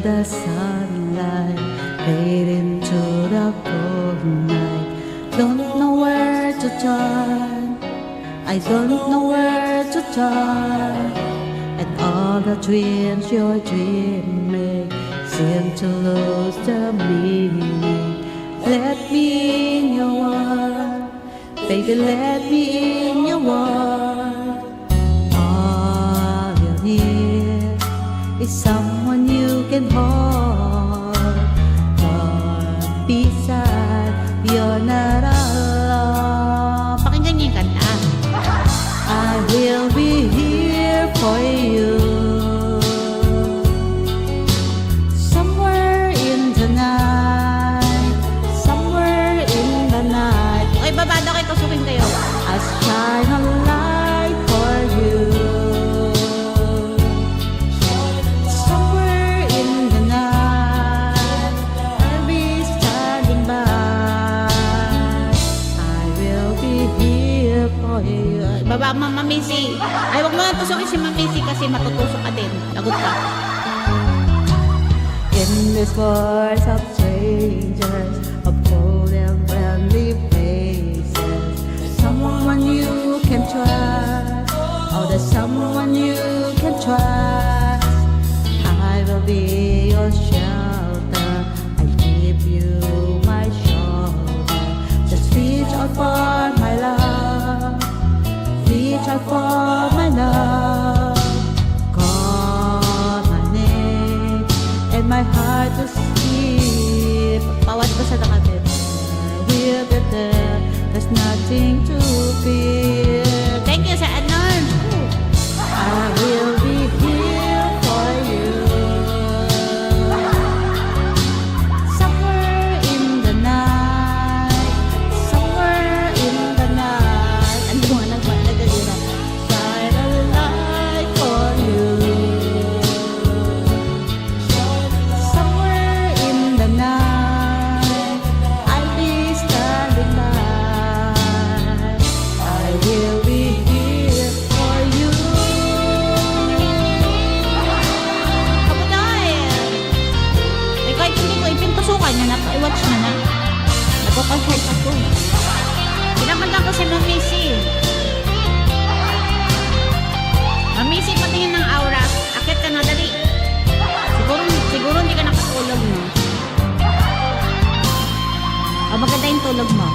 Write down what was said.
the sunlight, fade into the cold night. Don't know where to turn, I don't know where to turn. And all the dreams you're dreaming seem to lose the meaning. Let me in your world, baby, let me in your world. All you need is someone you can hold. Don't be sad, you're not alone. Pakinggan niyo yung kanta. I will be here for you. Somewhere in the night, somewhere in the night, Okay, baba daw kayo, pasukin kayo. I shine a light for you. Somewhere in the night, I'll be standing by. I will be here for you. Baba, Mama Missy. Ay, wag mo na tusukin si Mama Missy kasi matutusok ka din. Lagot ka. In this world of strangers, of cold and friendly faces, someone you can trust, oh, there's someone you can trust. I will be your shelter, I'll give you my shoulder. Just reach out for my love, reach out for my love. Call my name and my heart will skip. Pawat ko sa nakatid. I will be there, there's nothing to fear. Thank you sa Anon. I will be here for you. Somewhere in the night, somewhere in the night, Ano mo nga nagdadira? shine a light for you. Somewhere in the night, I'll be standing by. I will be here for you. Kapatay. Eh, kahit hindi ko ipintusukan niya na, i-watch na na. Nagpapag-heart ako. Pinakanta ko si Mama Missy. Mama Missy, patingin ng aura. Akit ka na, dali. Siguro hindi ka nakatulog, no? O, maganda yung tulog mo.